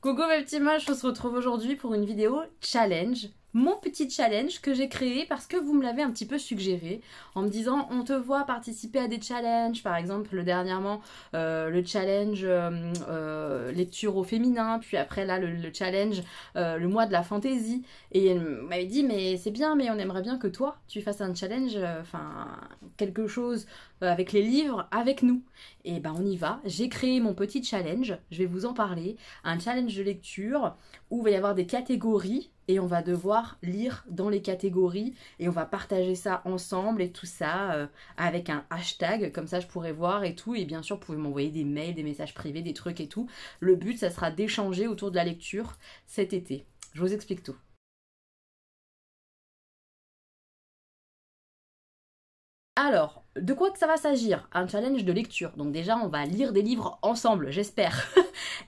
Coucou mes petits moches, on se retrouve aujourd'hui pour une vidéo challenge. Mon petit challenge que j'ai créé parce que vous me l'avez un petit peu suggéré en me disant on te voit participer à des challenges, par exemple dernièrement le challenge lecture au féminin, puis après là le challenge le mois de la fantaisie, et elle m'avait dit mais c'est bien mais on aimerait bien que toi tu fasses un challenge, quelque chose avec les livres avec nous. Et ben on y va, j'ai créé mon petit challenge, je vais vous en parler, un challenge de lecture où il va y avoir des catégories et on va devoir lire dans les catégories et on va partager ça ensemble et tout ça avec un hashtag, comme ça je pourrais voir et tout, et bien sûr vous pouvez m'envoyer des mails, des messages privés, des trucs et tout. Le but ça sera d'échanger autour de la lecture cet été. Je vous explique tout. Alors, de quoi que ça va s'agir? Un challenge de lecture. Donc déjà, on va lire des livres ensemble, j'espère.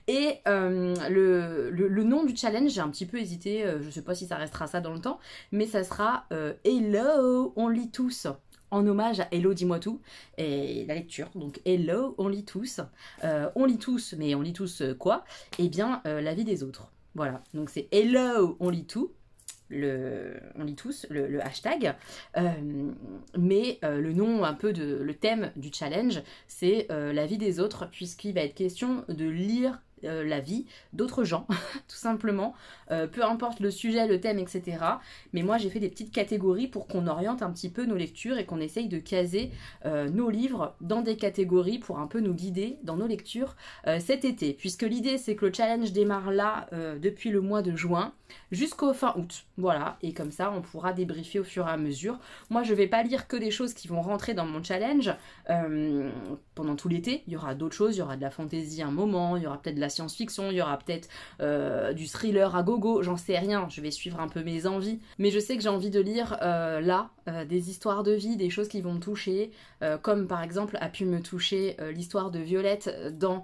Et le nom du challenge, j'ai un petit peu hésité, je sais pas si ça restera ça dans le temps, mais ça sera Hello, on lit tous. En hommage à Hello, dis-moi tout, et la lecture. Donc Hello, on lit tous. On lit tous, mais on lit tous quoi? Eh bien, la vie des autres. Voilà, donc c'est Hello, on lit tout. On lit tous le hashtag, mais le nom un peu le thème du challenge c'est la vie des autres, puisqu'il va être question de lire la vie d'autres gens tout simplement, peu importe le sujet, le thème, etc. Mais moi j'ai fait des petites catégories pour qu'on oriente un petit peu nos lectures et qu'on essaye de caser nos livres dans des catégories pour un peu nous guider dans nos lectures cet été, puisque l'idée c'est que le challenge démarre là depuis le mois de juin jusqu'au fin août, voilà, et comme ça on pourra débriefer au fur et à mesure. Moi je vais pas lire que des choses qui vont rentrer dans mon challenge pendant tout l'été, il y aura d'autres choses, il y aura de la fantaisie un moment, il y aura peut-être de la science-fiction, il y aura peut-être du thriller à gogo, j'en sais rien, je vais suivre un peu mes envies, mais je sais que j'ai envie de lire là des histoires de vie, des choses qui vont me toucher, comme par exemple a pu me toucher l'histoire de Violette dans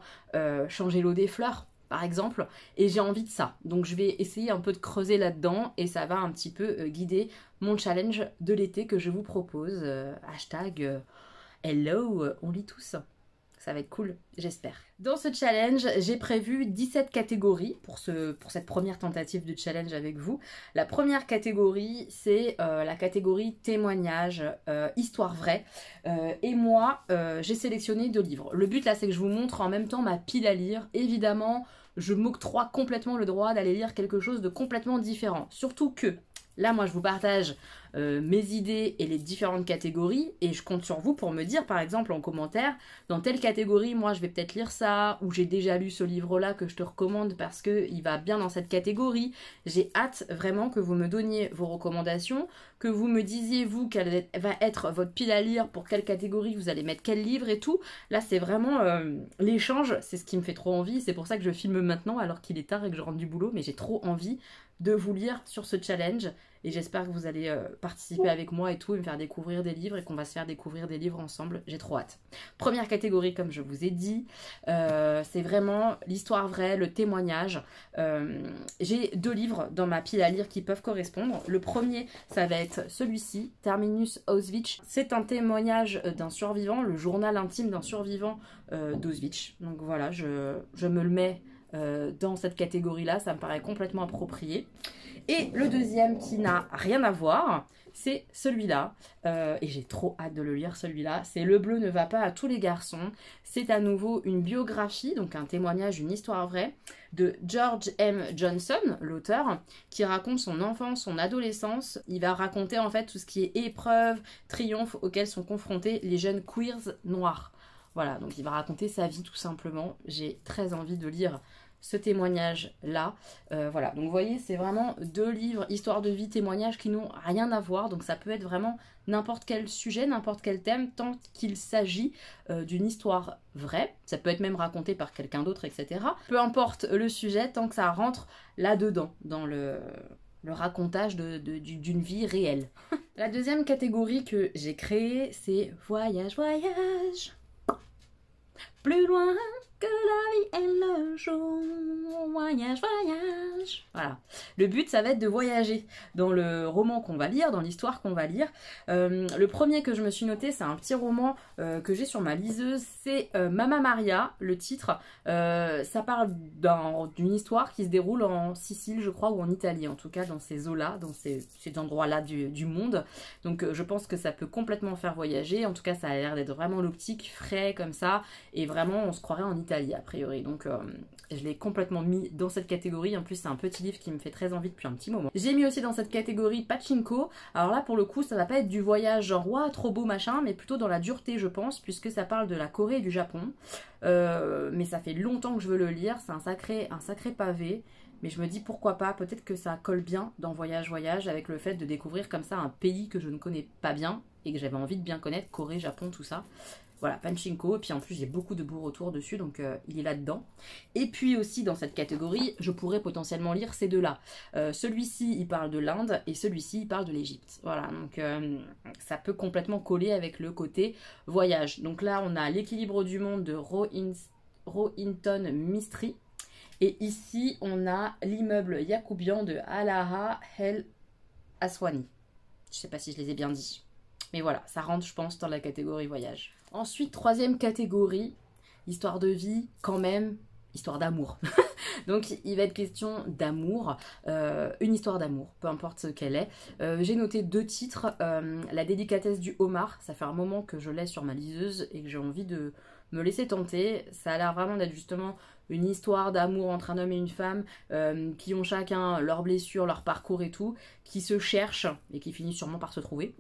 Changer l'eau des fleurs, par exemple, et j'ai envie de ça. Donc je vais essayer un peu de creuser là-dedans et ça va un petit peu guider mon challenge de l'été que je vous propose. Hashtag Hello, on lit tous. Ça va être cool, j'espère. Dans ce challenge, j'ai prévu 17 catégories pour cette première tentative de challenge avec vous. La première catégorie, c'est la catégorie témoignage, histoire vraie. Et moi, j'ai sélectionné 2 livres. Le but là, c'est que je vous montre en même temps ma pile à lire. Évidemment, je m'octroie complètement le droit d'aller lire quelque chose de complètement différent. Surtout que là, moi, je vous partage mes idées et les différentes catégories, et je compte sur vous pour me dire, par exemple, en commentaire, dans telle catégorie, moi, je vais peut-être lire ça, ou j'ai déjà lu ce livre-là que je te recommande parce qu'il va bien dans cette catégorie. J'ai hâte vraiment que vous me donniez vos recommandations, que vous me disiez, vous, quelle va être votre pile à lire, pour quelle catégorie vous allez mettre quel livre et tout. Là, c'est vraiment l'échange, c'est ce qui me fait trop envie. C'est pour ça que je filme maintenant, alors qu'il est tard et que je rentre du boulot, mais j'ai trop envie de vous lire sur ce challenge, et j'espère que vous allez participer avec moi et tout, et me faire découvrir des livres, et qu'on va se faire découvrir des livres ensemble. J'ai trop hâte. Première catégorie, comme je vous ai dit, c'est vraiment l'histoire vraie, le témoignage. J'ai 2 livres dans ma pile à lire qui peuvent correspondre. Le premier, ça va être celui-ci, Terminus Auschwitz. C'est un témoignage d'un survivant, le journal intime d'un survivant d'Auschwitz. Donc voilà, je me le mets dans cette catégorie-là, ça me paraît complètement approprié. Et le deuxième, qui n'a rien à voir, c'est celui-là, et j'ai trop hâte de le lire, celui-là. C'est Le bleu ne va pas à tous les garçons. C'est à nouveau une biographie, donc un témoignage, une histoire vraie, de George M. Johnson, l'auteur, qui raconte son enfance, son adolescence. Il va raconter en fait tout ce qui est épreuves, triomphes auxquels sont confrontés les jeunes queers noirs. Voilà, donc il va raconter sa vie tout simplement. J'ai très envie de lire ce témoignage-là. Voilà, donc vous voyez, c'est vraiment 2 livres, histoire de vie, témoignages, qui n'ont rien à voir. Donc ça peut être vraiment n'importe quel sujet, n'importe quel thème, tant qu'il s'agit d'une histoire vraie. Ça peut être même raconté par quelqu'un d'autre, etc. Peu importe le sujet, tant que ça rentre là-dedans, dans le racontage d'une vie réelle. La deuxième catégorie que j'ai créée, c'est voyage, voyage. Plus loin que la vie et le jour, voyage, voyage. Voilà. Le but, ça va être de voyager dans le roman qu'on va lire, dans l'histoire qu'on va lire. Le premier que je me suis noté, c'est un petit roman que j'ai sur ma liseuse. C'est Mamma Maria, le titre. Ça parle d'une histoire qui se déroule en Sicile, je crois, ou en Italie, en tout cas dans ces eaux-là, dans ces endroits-là du monde. Donc je pense que ça peut complètement faire voyager. En tout cas, ça a l'air d'être vraiment l'optique, frais comme ça. Et vraiment, on se croirait en Italie, a priori. Donc je l'ai complètement mis dans cette catégorie. En plus, c'est un petit livre qui me fait très envie depuis un petit moment. J'ai mis aussi dans cette catégorie Pachinko. Alors là, pour le coup, ça va pas être du voyage genre, ouah, trop beau machin, mais plutôt dans la dureté, je pense, puisque ça parle de la Corée et du Japon. Mais ça fait longtemps que je veux le lire. C'est un sacré pavé. Mais je me dis pourquoi pas, peut-être que ça colle bien dans Voyage avec le fait de découvrir comme ça un pays que je ne connais pas bien et que j'avais envie de bien connaître, Corée, Japon, tout ça. Voilà, Pachinko, et puis en plus j'ai beaucoup de beaux retours dessus, donc il est là-dedans. Et puis aussi dans cette catégorie, je pourrais potentiellement lire ces deux-là. Celui-ci, il parle de l'Inde, et celui-ci, il parle de l'Égypte. Voilà, donc ça peut complètement coller avec le côté voyage. Donc là, on a L'équilibre du monde de Rohinton Mistry. Et ici, on a L'immeuble Yacoubian de Alaha El Aswani. Je sais pas si je les ai bien dit. Mais voilà, ça rentre, je pense, dans la catégorie voyage. Ensuite, troisième catégorie, histoire de vie, quand même, histoire d'amour. Donc, il va être question d'amour, une histoire d'amour, peu importe ce qu'elle est. J'ai noté deux titres, La délicatesse du homard, ça fait un moment que je l'ai sur ma liseuse et que j'ai envie de me laisser tenter. Ça a l'air vraiment d'être justement une histoire d'amour entre un homme et une femme qui ont chacun leurs blessures, leur parcours et tout, qui se cherchent et qui finissent sûrement par se trouver,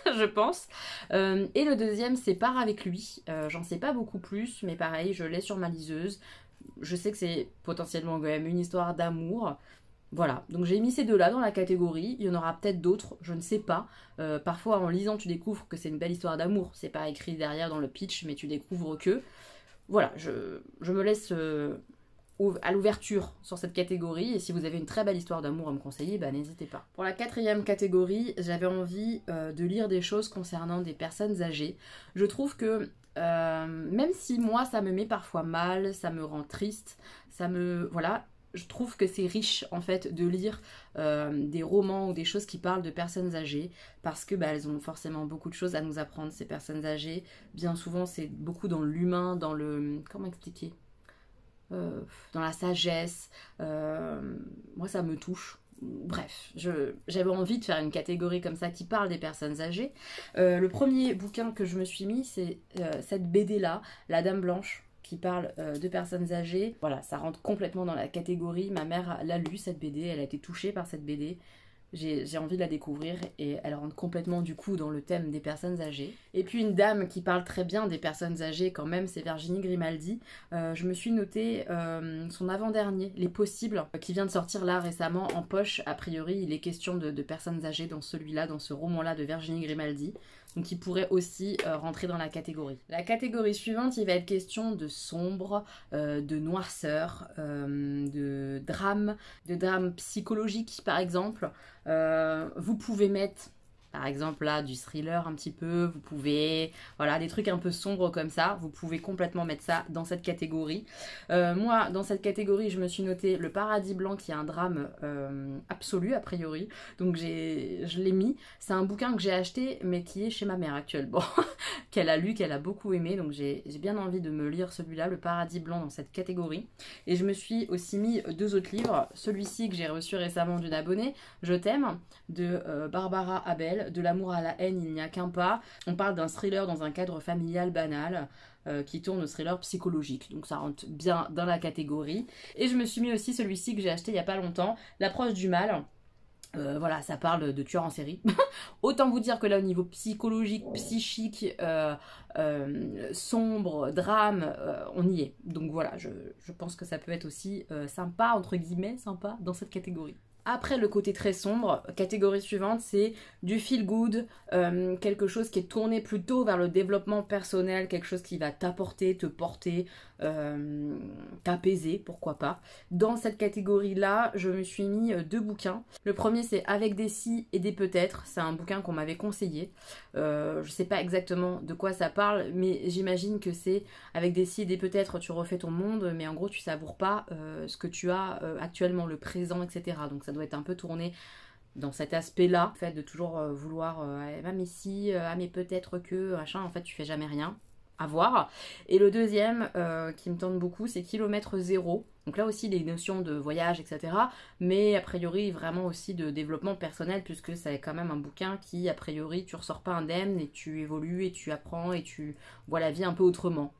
je pense. Et le deuxième, c'est Pars avec lui. J'en sais pas beaucoup plus, mais pareil, je l'ai sur ma liseuse. Je sais que c'est potentiellement quand même une histoire d'amour. Voilà, donc j'ai mis ces deux-là dans la catégorie. Il y en aura peut-être d'autres, je ne sais pas. Parfois, en lisant, tu découvres que c'est une belle histoire d'amour. C'est pas écrit derrière dans le pitch, mais tu découvres que... Voilà, je me laisse à l'ouverture sur cette catégorie. Et si vous avez une très belle histoire d'amour à me conseiller, bah, n'hésitez pas. Pour la quatrième catégorie, j'avais envie de lire des choses concernant des personnes âgées. Je trouve que même si moi, ça me met parfois mal, ça me rend triste, voilà, je trouve que c'est riche en fait de lire des romans ou des choses qui parlent de personnes âgées parce que bah, elles ont forcément beaucoup de choses à nous apprendre, ces personnes âgées. Bien souvent c'est beaucoup dans l'humain, dans le... comment expliquer, dans la sagesse. Moi ça me touche. Bref, j'avais envie de faire une catégorie comme ça qui parle des personnes âgées. Le premier bouquin que je me suis mis, c'est cette BD là, La Dame Blanche, qui parle de personnes âgées. Voilà, ça rentre complètement dans la catégorie. Ma mère l'a lu, cette BD, elle a été touchée par cette BD. J'ai envie de la découvrir et elle rentre complètement du coup dans le thème des personnes âgées. Et puis une dame qui parle très bien des personnes âgées quand même, c'est Virginie Grimaldi. Je me suis noté son avant-dernier, Les Possibles, qui vient de sortir là récemment en poche. A priori, il est question de personnes âgées dans celui-là, dans ce roman-là de Virginie Grimaldi. Donc il pourrait aussi rentrer dans la catégorie. La catégorie suivante, il va être question de sombre, de noirceur, de drame psychologique par exemple. Vous pouvez mettre par exemple là du thriller un petit peu, vous pouvez, voilà, des trucs un peu sombres comme ça, vous pouvez complètement mettre ça dans cette catégorie. Moi dans cette catégorie je me suis noté Le Paradis Blanc qui est un drame absolu a priori, donc je l'ai mis. C'est un bouquin que j'ai acheté mais qui est chez ma mère actuellement, qu'elle a lu, qu'elle a beaucoup aimé, donc j'ai bien envie de me lire celui-là, Le Paradis Blanc, dans cette catégorie. Et je me suis aussi mis deux autres livres, celui-ci que j'ai reçu récemment d'une abonnée, Je t'aime, de Barbara Abel. De l'amour à la haine, il n'y a qu'un pas. On parle d'un thriller dans un cadre familial banal qui tourne au thriller psychologique. Donc ça rentre bien dans la catégorie. Et je me suis mis aussi celui-ci que j'ai acheté il n'y a pas longtemps, L'approche du mal. Voilà, ça parle de tueurs en série. Autant vous dire que là, au niveau psychologique, psychique, sombre, drame, on y est. Donc voilà, je pense que ça peut être aussi sympa, entre guillemets, sympa, dans cette catégorie. Après le côté très sombre, catégorie suivante, c'est du feel good, quelque chose qui est tourné plutôt vers le développement personnel, quelque chose qui va t'apporter, te porter, t'apaiser, pourquoi pas. Dans cette catégorie-là, je me suis mis 2 bouquins. Le premier, c'est Avec des si et des peut-être. C'est un bouquin qu'on m'avait conseillé. Je sais pas exactement de quoi ça parle, mais j'imagine que c'est avec des si et des peut-être, tu refais ton monde, mais en gros, tu savoures pas ce que tu as actuellement, le présent, etc. Donc ça doit être un peu tourné dans cet aspect-là, le fait de toujours vouloir ah mais si, ah mais peut-être que, machin, en fait tu fais jamais rien. À voir. Et le deuxième qui me tente beaucoup, c'est Kilomètre Zéro. Donc là aussi des notions de voyage, etc. Mais a priori vraiment aussi de développement personnel, puisque c'est quand même un bouquin qui, a priori, tu ressors pas indemne et tu évolues et tu apprends et tu vois la vie un peu autrement.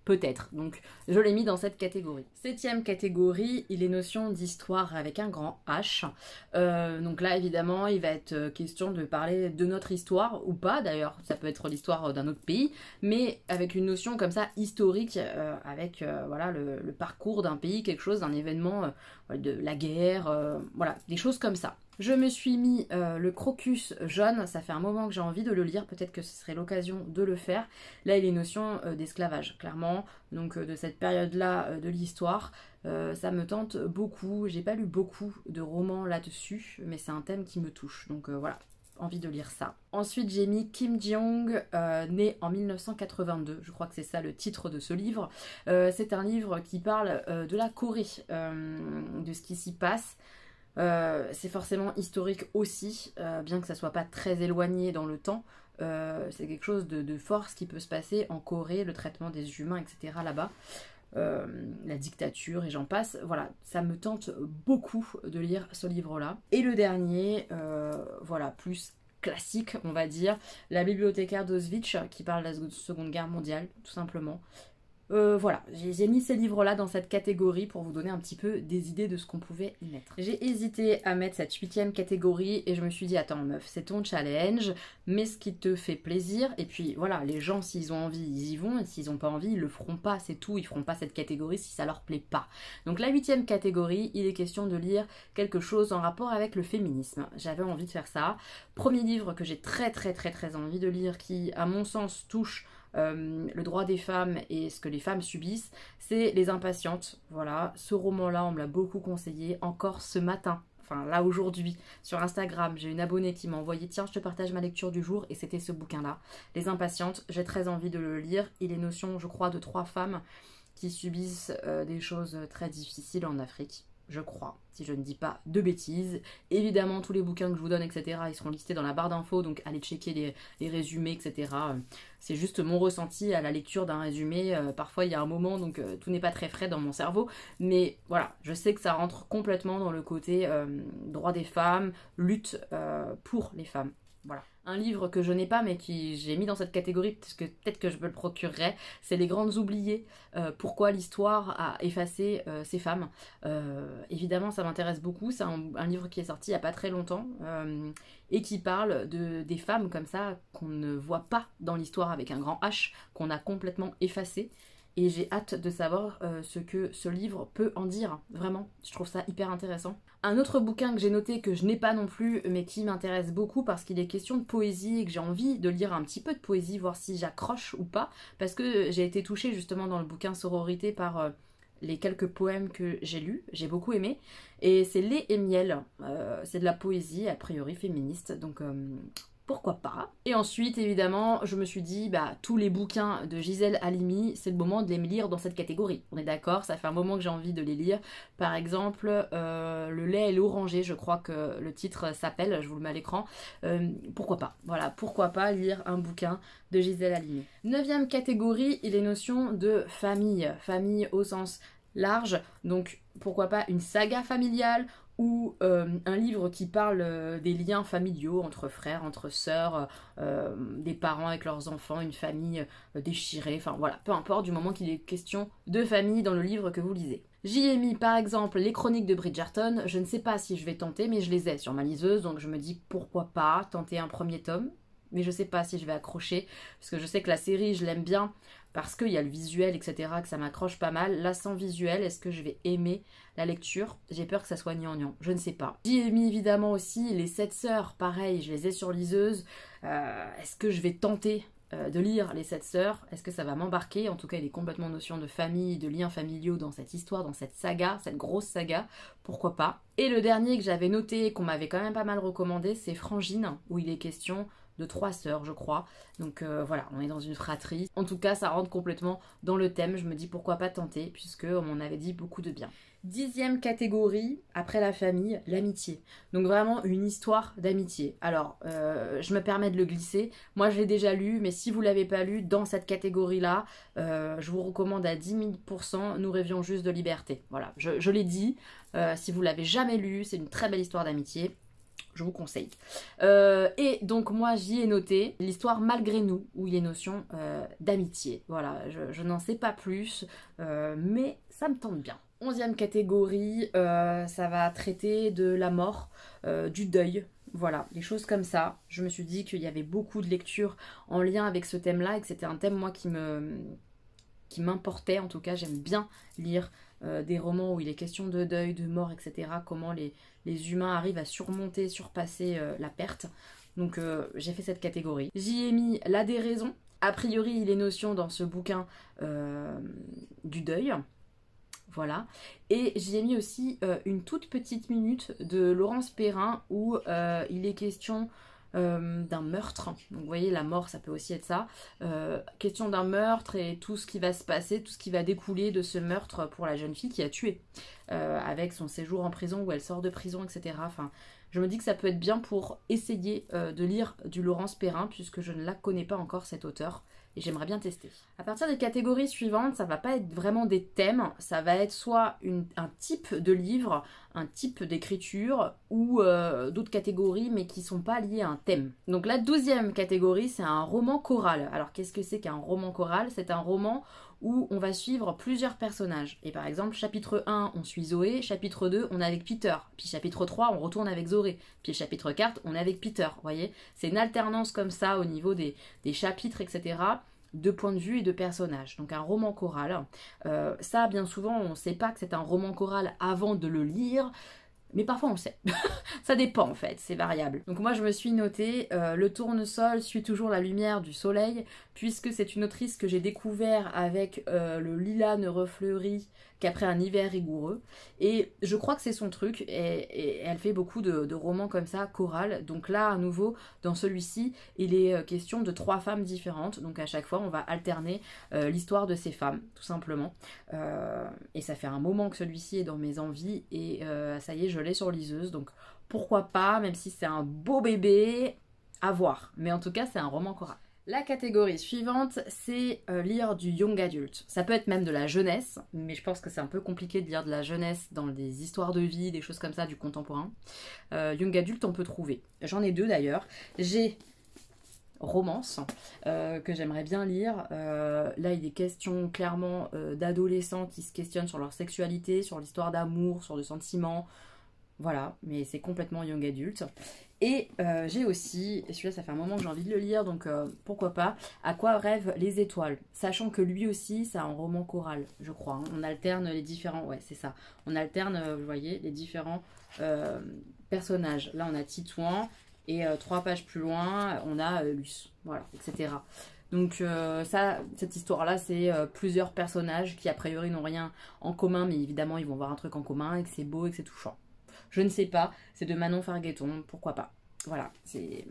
Peut-être. Donc je l'ai mis dans cette catégorie. 7e catégorie, il est notion d'histoire avec un grand H. Donc là évidemment il va être question de parler de notre histoire, ou pas d'ailleurs, ça peut être l'histoire d'un autre pays, mais avec une notion comme ça historique, avec voilà, le parcours d'un pays, quelque chose, d'un événement, de la guerre, voilà, des choses comme ça. Je me suis mis le Crocus jaune, ça fait un moment que j'ai envie de le lire, peut-être que ce serait l'occasion de le faire. Là il est notion d'esclavage, clairement, donc de cette période-là de l'histoire. Ça me tente beaucoup, j'ai pas lu beaucoup de romans là-dessus, mais c'est un thème qui me touche, donc voilà. Envie de lire ça. Ensuite j'ai mis Kim Jong, né en 1982, je crois que c'est ça le titre de ce livre. C'est un livre qui parle de la Corée, de ce qui s'y passe. C'est forcément historique aussi, bien que ça soit pas très éloigné dans le temps. C'est quelque chose de fort ce qui peut se passer en Corée, le traitement des humains, etc. là-bas. La dictature et j'en passe. Voilà, ça me tente beaucoup de lire ce livre-là. Et le dernier, voilà, plus classique, on va dire, La bibliothécaire d'Auschwitz, qui parle de la Seconde Guerre mondiale, tout simplement. Voilà, j'ai mis ces livres-là dans cette catégorie pour vous donner un petit peu des idées de ce qu'on pouvait y mettre. J'ai hésité à mettre cette 8e catégorie et je me suis dit, attends meuf, c'est ton challenge, mets ce qui te fait plaisir. Et puis voilà, les gens, s'ils ont envie, ils y vont. Et s'ils n'ont pas envie, ils le feront pas, c'est tout. Ils feront pas cette catégorie si ça leur plaît pas. Donc la 8e catégorie, il est question de lire quelque chose en rapport avec le féminisme. J'avais envie de faire ça. Premier livre que j'ai très envie de lire qui, à mon sens, touche le droit des femmes et ce que les femmes subissent, c'est Les Impatientes. Voilà, ce roman-là, on me l'a beaucoup conseillé, encore ce matin. Enfin, là, aujourd'hui, sur Instagram, j'ai une abonnée qui m'a envoyé « Tiens, je te partage ma lecture du jour » et c'était ce bouquin-là. Les Impatientes, j'ai très envie de le lire. Il est notion, je crois, de 3 femmes qui subissent des choses très difficiles en Afrique. Je crois, si je ne dis pas de bêtises. Évidemment, tous les bouquins que je vous donne, etc., ils seront listés dans la barre d'infos, donc allez checker les résumés, etc. C'est juste mon ressenti à la lecture d'un résumé. Parfois, il y a un moment, donc tout n'est pas très frais dans mon cerveau. Mais voilà, je sais que ça rentre complètement dans le côté droit des femmes, lutte pour les femmes. Voilà. Un livre que je n'ai pas mais qui j'ai mis dans cette catégorie parce que peut-être que je me le procurerai, c'est Les Grandes Oubliées, pourquoi l'histoire a effacé ces femmes. Évidemment ça m'intéresse beaucoup, c'est un livre qui est sorti il n'y a pas très longtemps et qui parle des femmes comme ça qu'on ne voit pas dans l'histoire avec un grand H, qu'on a complètement effacé. Et j'ai hâte de savoir ce que ce livre peut en dire, vraiment. Je trouve ça hyper intéressant. Un autre bouquin que j'ai noté, que je n'ai pas non plus, mais qui m'intéresse beaucoup parce qu'il est question de poésie et que j'ai envie de lire un petit peu de poésie, voir si j'accroche ou pas. Parce que j'ai été touchée justement dans le bouquin Sororité par les quelques poèmes que j'ai lus, j'ai beaucoup aimé. Et c'est Lait et miel, c'est de la poésie a priori féministe, donc pourquoi pas. Et ensuite, évidemment, je me suis dit, bah, tous les bouquins de Gisèle Halimi, c'est le moment de les lire dans cette catégorie. On est d'accord, ça fait un moment que j'ai envie de les lire. Par exemple, Le lait et l'oranger, je crois que le titre s'appelle, je vous le mets à l'écran. Pourquoi pas, voilà, pourquoi pas lire un bouquin de Gisèle Halimi. 9e catégorie, il est notion de famille. Famille au sens large, donc pourquoi pas une saga familiale ou un livre qui parle des liens familiaux entre frères, entre sœurs, des parents avec leurs enfants, une famille déchirée, enfin voilà, peu importe, du moment qu'il est question de famille dans le livre que vous lisez. J'y ai mis par exemple les chroniques de Bridgerton, je ne sais pas si je vais tenter, mais je les ai sur ma liseuse, donc je me dis pourquoi pas tenter un premier tome. Mais je sais pas si je vais accrocher, parce que je sais que la série, je l'aime bien, parce qu'il y a le visuel, etc., que ça m'accroche pas mal. Là, sans visuel, est-ce que je vais aimer la lecture? J'ai peur que ça soit gnangnan, je ne sais pas. J'y ai mis évidemment aussi les 7 sœurs, pareil, je les ai sur liseuse. Est-ce que je vais tenter de lire les 7 sœurs? Est-ce que ça va m'embarquer? En tout cas, il est complètement notion de famille, de liens familiaux dans cette histoire, dans cette saga, cette grosse saga, pourquoi pas. Et le dernier que j'avais noté, qu'on m'avait quand même pas mal recommandé, c'est Frangine, où il est question de 3 sœurs, je crois. Donc voilà, on est dans une fratrie. En tout cas, ça rentre complètement dans le thème. Je me dis pourquoi pas tenter, puisque on m'en avait dit beaucoup de bien. 10e catégorie, après la famille, l'amitié. Donc vraiment une histoire d'amitié. Alors, je me permets de le glisser. Moi, je l'ai déjà lu, mais si vous l'avez pas lu, dans cette catégorie-là, je vous recommande à 10 000% Nous rêvions juste de liberté. Voilà, je l'ai dit. Si vous l'avez jamais lu, c'est une très belle histoire d'amitié. Je vous conseille. Et donc moi j'y ai noté l'histoire Malgré nous, où il y a notion d'amitié. Voilà, je n'en sais pas plus, mais ça me tente bien. 11e catégorie, ça va traiter de la mort, du deuil. Voilà, les choses comme ça. Je me suis dit qu'il y avait beaucoup de lectures en lien avec ce thème-là et que c'était un thème moi qui m'importait. En tout cas, j'aime bien lire des romans où il est question de deuil, de mort, etc. Comment les humains arrivent à surpasser la perte. Donc j'ai fait cette catégorie. J'y ai mis La déraison. A priori, il est notion dans ce bouquin du deuil. Voilà. Et j'y ai mis aussi une toute petite minute de Laurence Perrin où il est question d'un meurtre. Donc vous voyez, la mort, ça peut aussi être ça. Question d'un meurtre et tout ce qui va se passer, tout ce qui va découler de ce meurtre pour la jeune fille qui a tué. Avec son séjour en prison, où elle sort de prison, etc. Enfin, je me dis que ça peut être bien pour essayer de lire du Laurence Perrin, puisque je ne la connais pas encore, cette auteure. Et j'aimerais bien tester. À partir des catégories suivantes, ça va pas être vraiment des thèmes, ça va être soit un type de livre, un type d'écriture ou d'autres catégories mais qui sont pas liées à un thème. Donc la 12e catégorie, c'est un roman choral. Alors qu'est-ce que c'est qu'un roman choral? C'est un roman où on va suivre plusieurs personnages. Et par exemple, chapitre 1, on suit Zoé, chapitre 2, on est avec Peter, puis chapitre 3, on retourne avec Zoé, puis chapitre 4, on est avec Peter, vous voyez? C'est une alternance comme ça au niveau des chapitres, etc., de points de vue et de personnages. Donc un roman choral. Ça, bien souvent, on ne sait pas que c'est un roman choral avant de le lire, mais parfois on le sait. Ça dépend en fait, c'est variable. Donc moi je me suis noté Le tournesol suit toujours la lumière du soleil, puisque c'est une autrice que j'ai découvert avec Le lilas ne refleurit qu'après un hiver rigoureux. Et je crois que c'est son truc, et elle fait beaucoup de romans comme ça, choral. Donc là, à nouveau, dans celui-ci, il est question de 3 femmes différentes. Donc à chaque fois, on va alterner l'histoire de ces femmes, tout simplement. Et ça fait un moment que celui-ci est dans mes envies, et ça y est, je l'ai sur liseuse. Donc pourquoi pas, même si c'est un beau bébé, à voir. Mais en tout cas, c'est un roman choral. La catégorie suivante, c'est lire du young adult. Ça peut être même de la jeunesse, mais je pense que c'est un peu compliqué de lire de la jeunesse dans des histoires de vie, des choses comme ça, du contemporain. Young adult, on peut trouver. J'en ai 2 d'ailleurs. J'ai Romance, que j'aimerais bien lire. Là, il est question clairement d'adolescents qui se questionnent sur leur sexualité, sur l'histoire d'amour, sur le sentiment. Voilà, mais c'est complètement young adulte. Et j'ai aussi, et celui-là ça fait un moment que j'ai envie de le lire, donc pourquoi pas, À quoi rêvent les étoiles, sachant que lui aussi c'est un roman choral, je crois. Hein. On alterne les différents, ouais c'est ça, on alterne, vous voyez, les différents personnages. Là on a Titouan, et 3 pages plus loin, on a Luce, voilà, etc. Donc cette histoire-là, c'est plusieurs personnages qui a priori n'ont rien en commun, mais évidemment ils vont avoir un truc en commun, et que c'est beau et que c'est touchant. Je ne sais pas, c'est de Manon Fargueton, pourquoi pas. Voilà, c'est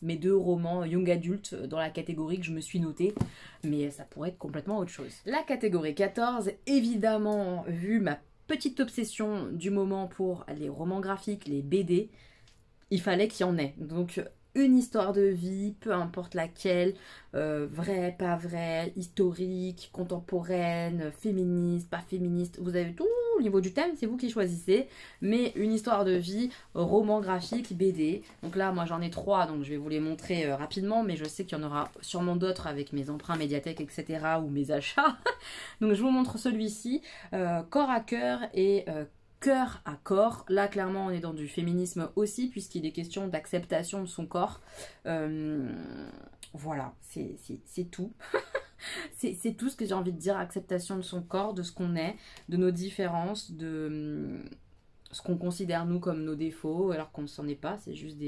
mes 2 romans young adult dans la catégorie que je me suis notée, mais ça pourrait être complètement autre chose. La catégorie 14, évidemment, vu ma petite obsession du moment pour les romans graphiques, les BD, il fallait qu'il y en ait. Donc une histoire de vie, peu importe laquelle, vraie, pas vraie, historique, contemporaine, féministe, pas féministe, vous avez tout au niveau du thème, c'est vous qui choisissez, mais une histoire de vie, roman graphique, BD. Donc là, moi j'en ai 3, donc je vais vous les montrer rapidement, mais je sais qu'il y en aura sûrement d'autres avec mes emprunts médiathèque, etc., ou mes achats. Donc je vous montre celui-ci, Corps à cœur et cœur à corps. Là, clairement, on est dans du féminisme aussi, puisqu'il est question d'acceptation de son corps. Voilà, c'est tout. C'est tout ce que j'ai envie de dire, acceptation de son corps, de ce qu'on est, de nos différences, de ce qu'on considère nous comme nos défauts, alors qu'on ne s'en est pas, c'est juste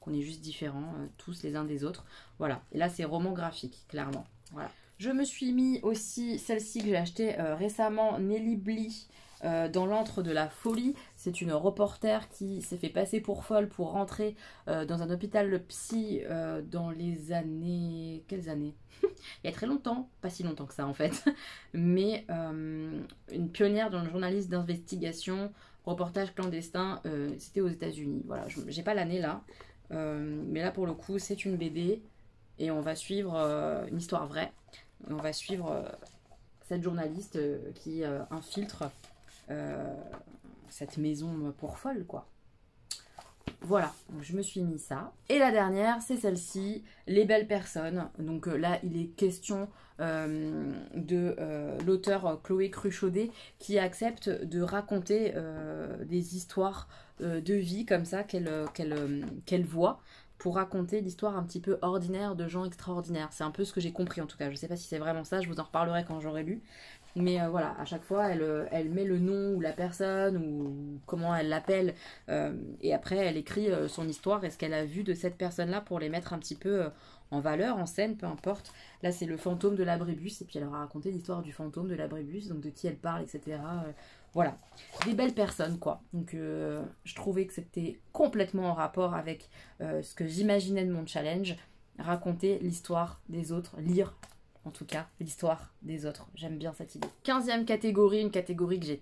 qu'on est juste différents, tous les uns des autres. Voilà, et là c'est roman graphique, clairement. Voilà. Je me suis mis aussi celle-ci que j'ai achetée récemment, Nelly Bly, dans l'antre de la folie. C'est une reporter qui s'est fait passer pour folle pour rentrer dans un hôpital psy dans les années... Quelles années? Il y a très longtemps, pas si longtemps que ça en fait, mais une pionnière dans le journalisme d'investigation, reportage clandestin, c'était aux États-Unis. Voilà, j'ai pas l'année là, mais là pour le coup c'est une BD et on va suivre une histoire vraie. On va suivre cette journaliste qui infiltre cette maison pour folle, quoi. Voilà, donc je me suis mis ça. Et la dernière, c'est celle-ci, Les Belles Personnes. Donc là, il est question de l'auteur Chloé Cruchaudet qui accepte de raconter des histoires de vie comme ça qu'elle voit, pour raconter l'histoire un petit peu ordinaire de gens extraordinaires. C'est un peu ce que j'ai compris en tout cas. Je sais pas si c'est vraiment ça, je vous en reparlerai quand j'aurai lu. Mais voilà, à chaque fois, elle met le nom ou la personne ou comment elle l'appelle. Et après, elle écrit son histoire et ce qu'elle a vu de cette personne-là pour les mettre un petit peu en valeur, en scène, peu importe. Là, c'est le fantôme de l'abribus. Et puis, elle aura raconté l'histoire du fantôme de l'abribus, donc de qui elle parle, etc. Voilà, des belles personnes, quoi. Donc, je trouvais que c'était complètement en rapport avec ce que j'imaginais de mon challenge. Raconter l'histoire des autres, lire en tout cas l'histoire des autres. J'aime bien cette idée. 15e catégorie, une catégorie que j'ai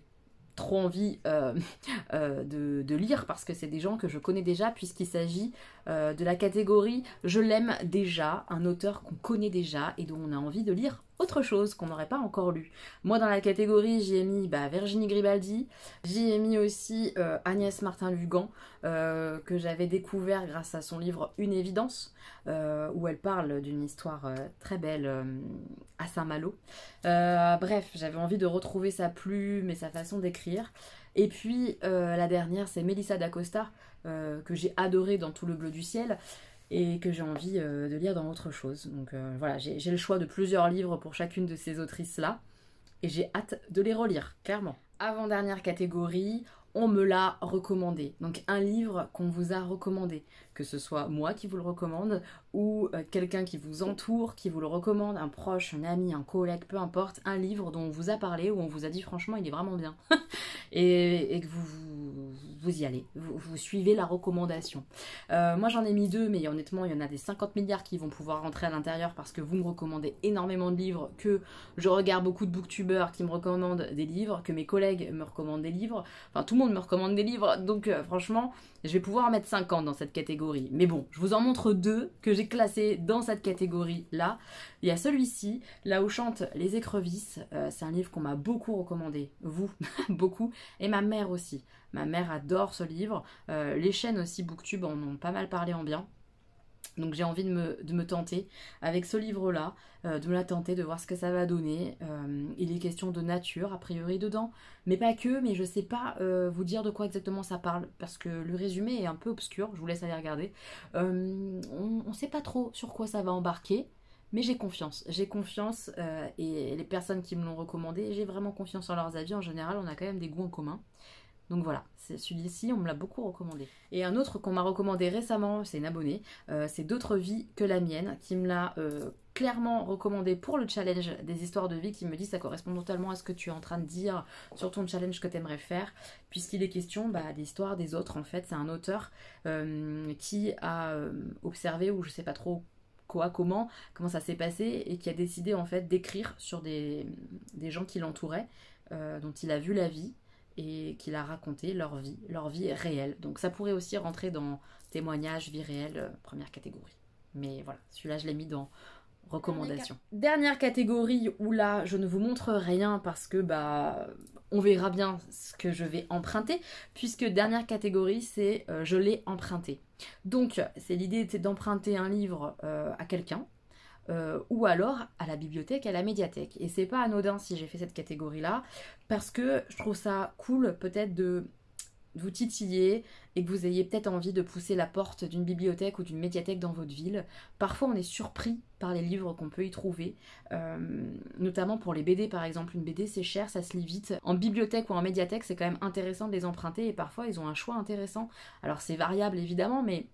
trop envie de lire parce que c'est des gens que je connais déjà puisqu'il s'agit de la catégorie Je l'aime déjà, un auteur qu'on connaît déjà et dont on a envie de lire autre chose qu'on n'aurait pas encore lu. Moi dans la catégorie j'y ai mis Virginie Gribaldi, j'y ai mis aussi Agnès Martin-Lugan que j'avais découvert grâce à son livre Une évidence où elle parle d'une histoire très belle à Saint-Malo. Bref, j'avais envie de retrouver sa plume et sa façon d'écrire. Et puis la dernière c'est Mélissa d'Acosta que j'ai adorée dans Tout le bleu du ciel et que j'ai envie de lire dans autre chose. Donc voilà, j'ai le choix de plusieurs livres pour chacune de ces autrices-là et j'ai hâte de les relire, clairement. Avant-dernière catégorie, on me l'a recommandé. Donc un livre qu'on vous a recommandé, que ce soit moi qui vous le recommande ou quelqu'un qui vous entoure, qui vous le recommande, un proche, un ami, un collègue, peu importe, un livre dont on vous a parlé, où on vous a dit franchement il est vraiment bien et que vous y allez, vous suivez la recommandation. Moi j'en ai mis deux, mais honnêtement il y en a des 50 milliards qui vont pouvoir rentrer à l'intérieur parce que vous me recommandez énormément de livres, que je regarde beaucoup de booktubeurs qui me recommandent des livres, que mes collègues me recommandent des livres, enfin tout le monde me recommande des livres, donc franchement je vais pouvoir en mettre 50 dans cette catégorie. Mais bon, je vous en montre deux que j'ai classés dans cette catégorie là. Il y a celui-ci, Là où chantent les écrevisses, c'est un livre qu'on m'a beaucoup recommandé, vous, beaucoup, et ma mère aussi. Ma mère adore ce livre, les chaînes aussi Booktube en ont pas mal parlé en bien. Donc j'ai envie de me tenter avec ce livre-là, de me la tenter, de voir ce que ça va donner. Il est question de nature, a priori, dedans. Mais pas que, mais je sais pas vous dire de quoi exactement ça parle, parce que le résumé est un peu obscur, je vous laisse aller regarder. On sait pas trop sur quoi ça va embarquer, mais j'ai confiance. J'ai confiance, et les personnes qui me l'ont recommandé, j'ai vraiment confiance en leurs avis. En général, on a quand même des goûts en commun. Donc voilà, celui-ci, on me l'a beaucoup recommandé. Et un autre qu'on m'a recommandé récemment, c'est une abonnée, c'est D'autres vies que la mienne, qui me l'a clairement recommandé pour le challenge des histoires de vie, qui me dit ça correspond totalement à ce que tu es en train de dire sur ton challenge que tu aimerais faire, puisqu'il est question d'histoires des autres en fait. C'est un auteur qui a observé, ou je sais pas trop comment ça s'est passé, et qui a décidé en fait d'écrire sur des gens qui l'entouraient, dont il a vu la vie, et qu'il a raconté leur vie réelle. Donc ça pourrait aussi rentrer dans témoignages, vie réelle, première catégorie. Mais voilà, celui-là je l'ai mis dans recommandations. Dernière catégorie où là je ne vous montre rien parce que on verra bien ce que je vais emprunter, puisque dernière catégorie c'est je l'ai emprunté. Donc c'est l'idée d'emprunter un livre à quelqu'un, ou alors à la bibliothèque, à la médiathèque. Et c'est pas anodin si j'ai fait cette catégorie là, parce que je trouve ça cool peut-être de vous titiller et que vous ayez peut-être envie de pousser la porte d'une bibliothèque ou d'une médiathèque dans votre ville. Parfois on est surpris par les livres qu'on peut y trouver, notamment pour les BD par exemple. Une BD c'est cher, ça se lit vite. En bibliothèque ou en médiathèque c'est quand même intéressant de les emprunter et parfois ils ont un choix intéressant. Alors c'est variable évidemment, mais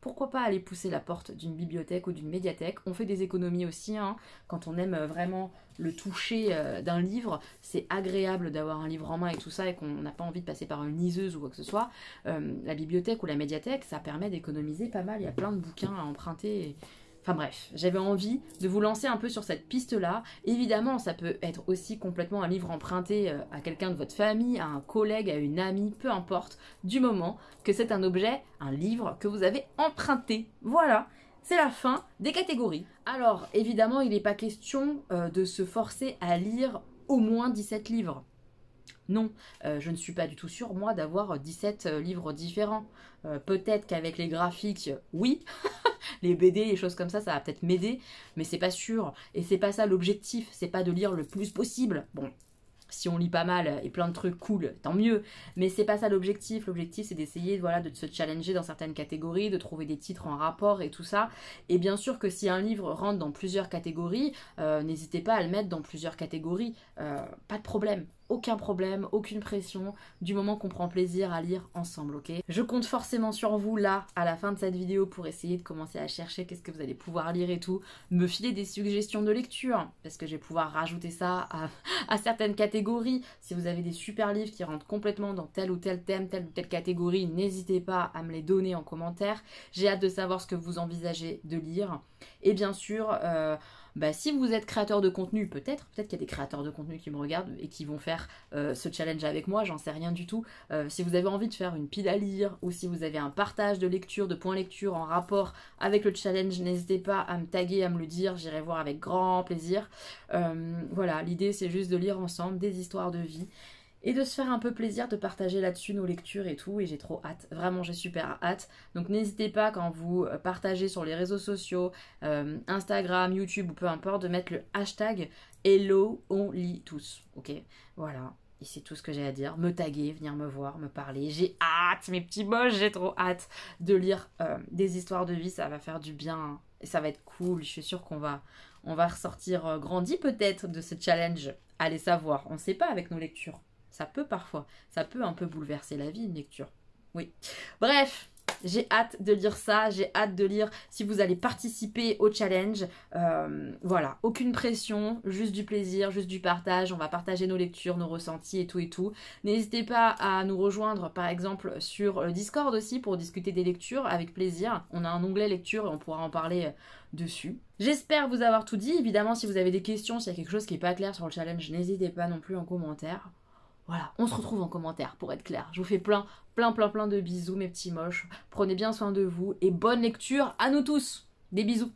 pourquoi pas aller pousser la porte d'une bibliothèque ou d'une médiathèque. On fait des économies aussi, hein, quand on aime vraiment le toucher d'un livre. C'est agréable d'avoir un livre en main et tout ça et qu'on n'a pas envie de passer par une liseuse ou quoi que ce soit. La bibliothèque ou la médiathèque, ça permet d'économiser pas mal. Il y a plein de bouquins à emprunter et... Enfin bref, j'avais envie de vous lancer un peu sur cette piste-là. Évidemment, ça peut être aussi complètement un livre emprunté à quelqu'un de votre famille, à un collègue, à une amie, peu importe, du moment que c'est un objet, un livre que vous avez emprunté. Voilà, c'est la fin des catégories. Alors, évidemment, il n'est pas question de se forcer à lire au moins 17 livres. Non, je ne suis pas du tout sûre, moi, d'avoir 17 livres différents. Peut-être qu'avec les graphiques, oui, les BD, les choses comme ça va peut-être m'aider, mais c'est pas sûr. Et c'est pas ça l'objectif, c'est pas de lire le plus possible. Bon, si on lit pas mal et plein de trucs cool, tant mieux. Mais c'est pas ça l'objectif. L'objectif, c'est d'essayer voilà, de se challenger dans certaines catégories, de trouver des titres en rapport et tout ça. Et bien sûr que si un livre rentre dans plusieurs catégories, n'hésitez pas à le mettre dans plusieurs catégories. Pas de problème. Aucun problème, aucune pression, du moment qu'on prend plaisir à lire ensemble, ok? Je compte forcément sur vous, là, à la fin de cette vidéo, pour essayer de commencer à chercher qu'est-ce que vous allez pouvoir lire et tout. Me filer des suggestions de lecture, parce que je vais pouvoir rajouter ça à certaines catégories. Si vous avez des super livres qui rentrent complètement dans tel ou tel thème, telle ou telle catégorie, n'hésitez pas à me les donner en commentaire. J'ai hâte de savoir ce que vous envisagez de lire. Et bien sûr... si vous êtes créateur de contenu, peut-être qu'il y a des créateurs de contenu qui me regardent et qui vont faire ce challenge avec moi, j'en sais rien du tout. Si vous avez envie de faire une pile à lire ou si vous avez un partage de lecture, de points lecture en rapport avec le challenge, n'hésitez pas à me taguer, à me le dire, j'irai voir avec grand plaisir. Voilà, l'idée c'est juste de lire ensemble des histoires de vie. Et de se faire un peu plaisir de partager là-dessus nos lectures et tout, et j'ai trop hâte, vraiment j'ai super hâte. Donc n'hésitez pas quand vous partagez sur les réseaux sociaux, Instagram, YouTube ou peu importe, de mettre le hashtag Hello on lit tous, ok? Voilà, et c'est tout ce que j'ai à dire, me taguer, venir me voir, me parler, j'ai hâte, mes petits moches, j'ai trop hâte de lire des histoires de vie, ça va faire du bien, et ça va être cool, je suis sûre qu'on va ressortir grandi peut-être de ce challenge, allez savoir, on ne sait pas avec nos lectures. Ça peut parfois, ça peut un peu bouleverser la vie, une lecture. Oui. Bref, j'ai hâte de lire ça, j'ai hâte de lire si vous allez participer au challenge. Voilà, aucune pression, juste du plaisir, juste du partage. On va partager nos lectures, nos ressentis et tout et tout. N'hésitez pas à nous rejoindre par exemple sur le Discord aussi pour discuter des lectures avec plaisir. On a un onglet lecture et on pourra en parler dessus. J'espère vous avoir tout dit. Évidemment, si vous avez des questions, s'il y a quelque chose qui n'est pas clair sur le challenge, n'hésitez pas non plus en commentaire. Voilà, on se retrouve en commentaire pour être clair. Je vous fais plein de bisous mes petits moches. Prenez bien soin de vous et bonne lecture à nous tous. Des bisous.